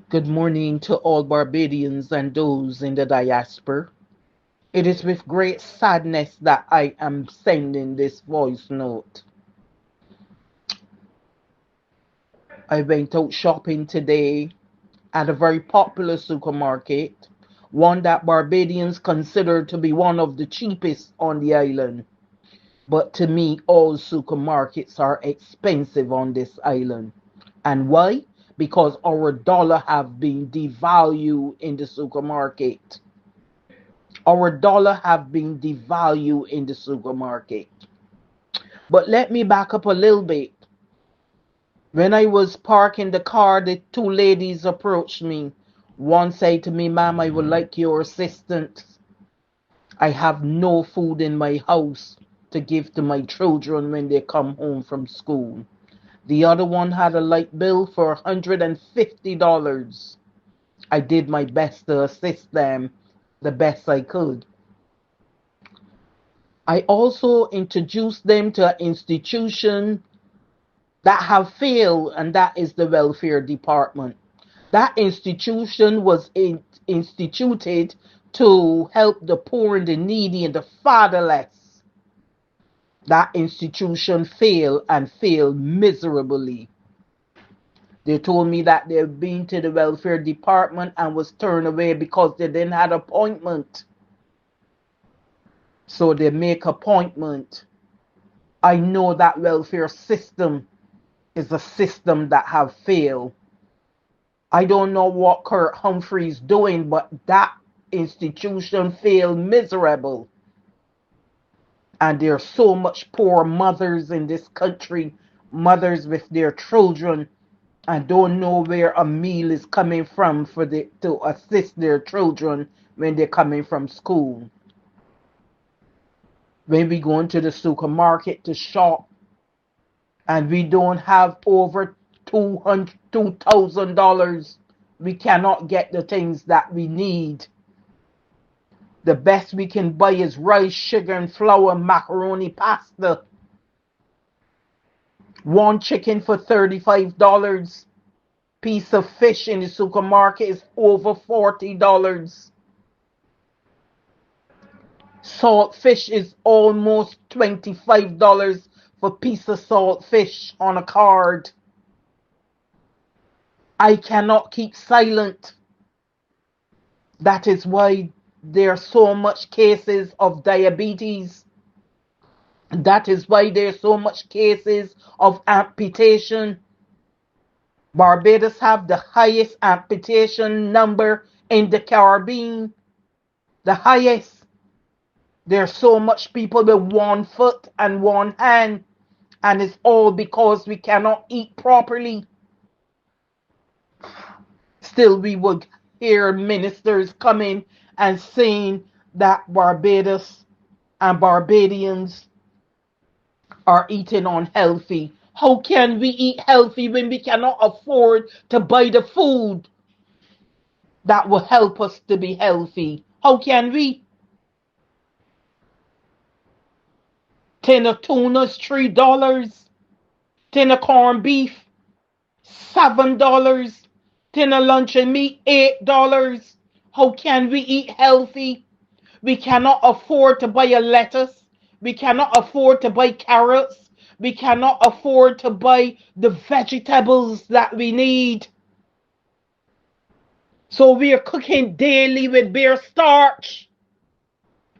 Good morning to all Barbadians and those in the diaspora. It is with great sadness that I am sending this voice note. I went out shopping today at a very popular supermarket, one that Barbadians consider to be one of the cheapest on the island. But to me, all supermarkets are expensive on this island. And why? Because our dollar have been devalued in the supermarket. Our dollar have been devalued in the supermarket. But let me back up a little bit. When I was parking the car, the two ladies approached me. One said to me, "Ma'am, I would like your assistance. I have no food in my house to give to my children when they come home from school." The other one had a light bill for $150. I did my best to assist them the best I could. I also introduced them to an institution that have failed, and that is the welfare department. That institution was instituted to help the poor and the needy and the fatherless. That institution failed and failed miserably. They told me that they've been to the welfare department and was turned away because they didn't have appointment. So they make appointment. I know that welfare system is a system that have failed. I don't know what Kurt Humphrey's doing, but that institution failed miserable. And there are so much poor mothers in this country, mothers with their children, and don't know where a meal is coming from to assist their children when they're coming from school. When we go into the supermarket to shop, and we don't have over $2,000, we cannot get the things that we need. The best we can buy is rice, sugar, and flour, macaroni, pasta. One chicken for $35. Piece of fish in the supermarket is over $40. Salt fish is almost $25 for piece of salt fish on a card. I cannot keep silent. That is why there are so much cases of diabetes. That is why there are so much cases of amputation. Barbados have the highest amputation number in the Caribbean. The highest. There's so much people with one foot and one hand, and it's all because we cannot eat properly. Still, we would hear ministers coming and saying that Barbados and Barbadians are eating unhealthy. How can we eat healthy when we cannot afford to buy the food that will help us to be healthy? How can we? Tin of tuna is $3. Tin of corned beef, $7. Tin of luncheon meat, $8. How can we eat healthy? We cannot afford to buy a lettuce. We cannot afford to buy carrots. We cannot afford to buy the vegetables that we need. So we are cooking daily with bare starch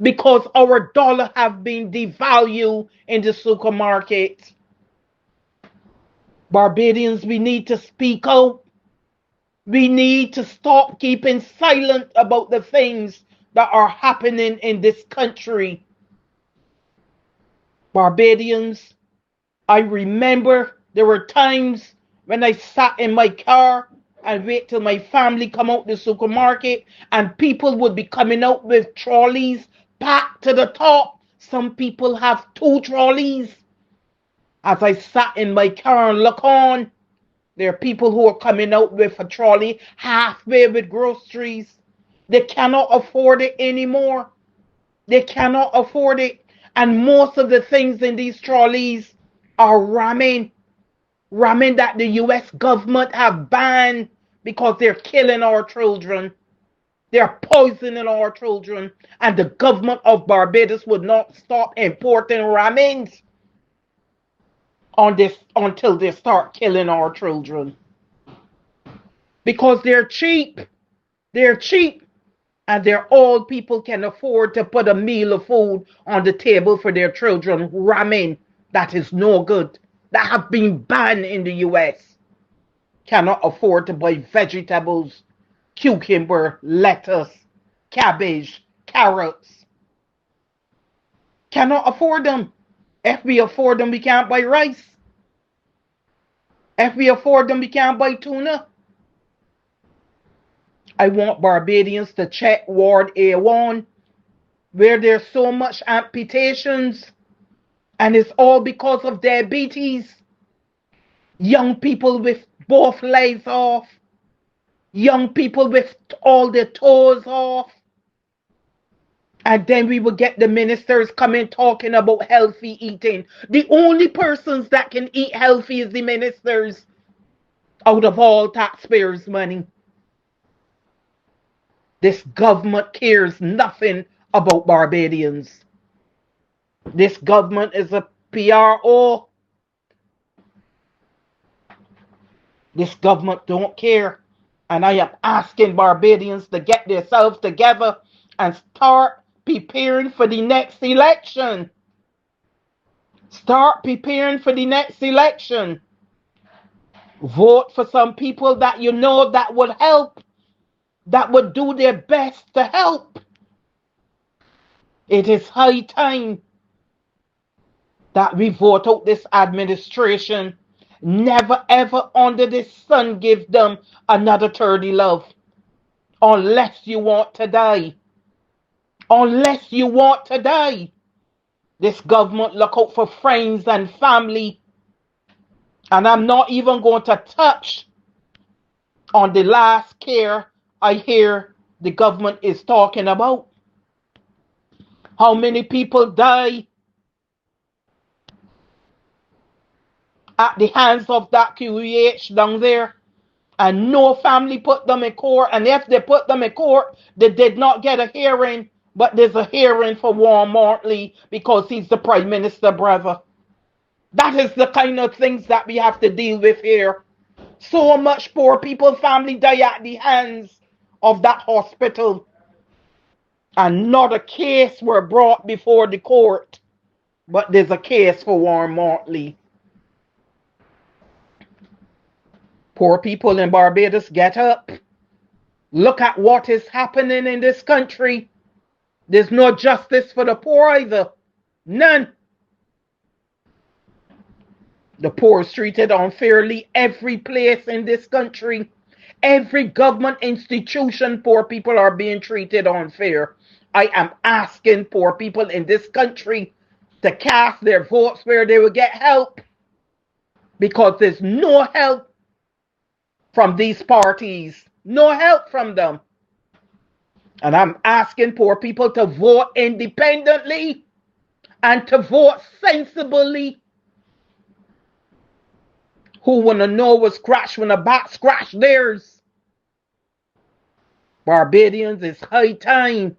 because our dollar have been devalued in the supermarket. Barbadians, we need to speak out. We need to stop keeping silent about the things that are happening in this country. Barbadians, I remember there were times when I sat in my car and wait till my family come out the supermarket, and people would be coming out with trolleys packed to the top. Some people have 2 trolleys. As I sat in my car and look on, there are people who are coming out with a trolley halfway with groceries. They cannot afford it anymore. They cannot afford it. And most of the things in these trolleys are ramen that the US government have banned because they're killing our children. They're poisoning our children. And the government of Barbados would not stop importing ramens on this until they start killing our children. Because they're cheap. They're cheap. And their old people can afford to put a meal of food on the table for their children. Ramen, that is no good. That have been banned in the US. Cannot afford to buy vegetables, cucumber, lettuce, cabbage, carrots. Cannot afford them. If we afford them, we can't buy rice. If we afford them, we can't buy tuna. I want Barbadians to check Ward A1, where there's so much amputations, and it's all because of diabetes. Young people with both legs off. Young people with all their toes off. And then we will get the ministers coming talking about healthy eating. The only persons that can eat healthy is the ministers out of all taxpayers' money. This government cares nothing about Barbadians. This government is a PRO. This government don't care. And I am asking Barbadians to get themselves together and start preparing for the next election. Start preparing for the next election. Vote for some people that you know that would help, that would do their best to help. It is high time that we vote out this administration. Never ever under the sun give them another 30 love. Unless you want to die. Unless you want to die. This government look out for friends and family. And I'm not even going to touch on the last care I hear the government is talking about. How many people die at the hands of that QEH down there, and no family put them in court, and if they put them in court, they did not get a hearing, but there's a hearing for Warren Martley because he's the Prime Minister brother. That is the kind of things that we have to deal with here. So much poor people, family die at the hands of that hospital, and not a case were brought before the court, but there's a case for Warren Martley. Poor people in Barbados, get up. Look at what is happening in this country. There's no justice for the poor either. None. The poor is treated unfairly every place in this country. Every government institution, poor people are being treated unfair. I am asking poor people in this country to cast their votes where they will get help. Because there's no help from these parties. No help from them. And I'm asking poor people to vote independently and to vote sensibly. Who wanna know what scratch when a bat scratch theirs? Barbadians, it's high time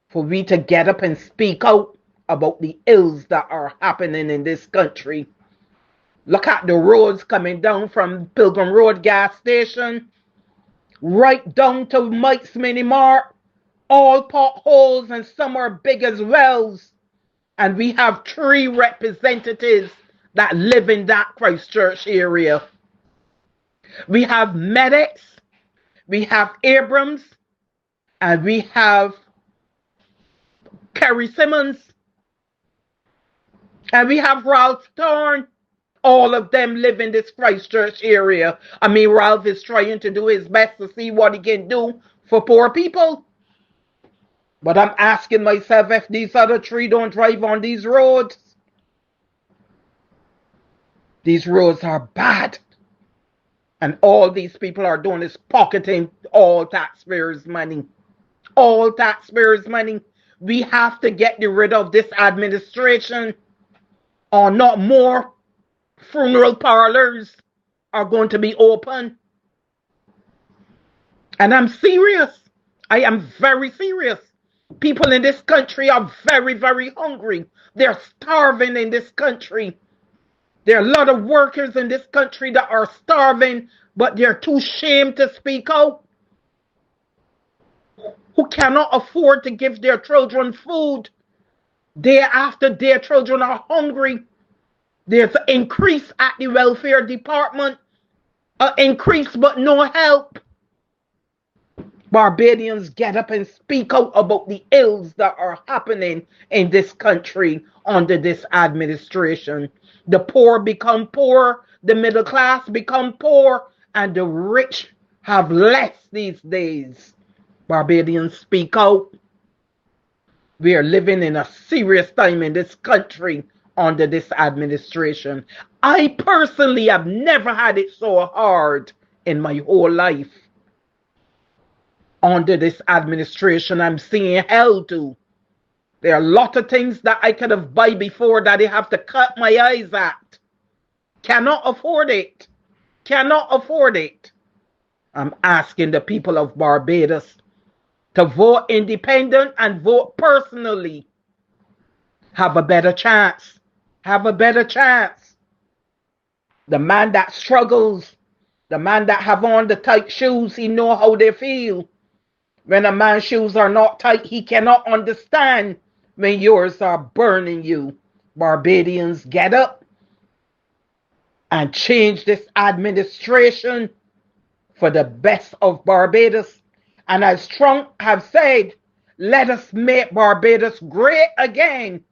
for we to get up and speak out about the ills that are happening in this country. Look at the roads coming down from Pilgrim Road gas station right down to Mike's Mini Mart. All potholes, and some are big as wells. And we have 3 representatives that live in that Christchurch area. We have medics, we have Abrams, and we have Kerry Simmons, and we have Ralph Thorne. All of them live in this Christchurch area. I mean, Ralph is trying to do his best to see what he can do for poor people. But I'm asking myself if these other 3 don't drive on these roads. These roads are bad. And all these people are doing is pocketing all taxpayers' money. All taxpayers' money. We have to get rid of this administration, or not more funeral parlors are going to be open. And I'm serious. I am very serious. People in this country are very, very hungry. They're starving in this country. There are a lot of workers in this country that are starving, but they're too ashamed to speak out, who cannot afford to give their children food. Day after day, children are hungry. There's an increase at the welfare department, an increase but no help. Barbadians get up and speak out about the ills that are happening in this country under this administration. The poor become poor, the middle class become poor, and the rich have less these days. Barbadians speak out. We are living in a serious time in this country under this administration. I personally have never had it so hard in my whole life. Under this administration, I'm seeing hell too. There are a lot of things that I could have bought before that I have to cut my eyes at. Cannot afford it. Cannot afford it. I'm asking the people of Barbados to vote independent and vote personally. Have a better chance. Have a better chance. The man that struggles, the man that have on the tight shoes, he know how they feel. When a man's shoes are not tight, he cannot understand when yours are burning you. Barbadians, get up and change this administration for the best of Barbados. And as Trump have said, let us make Barbados great again.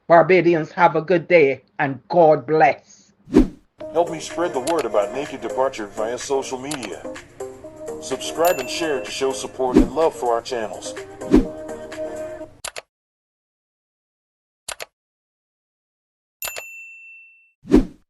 Barbadians, have a good day and God bless. Help me spread the word about Naked Departure via social media. Subscribe and share to show support and love for our channels.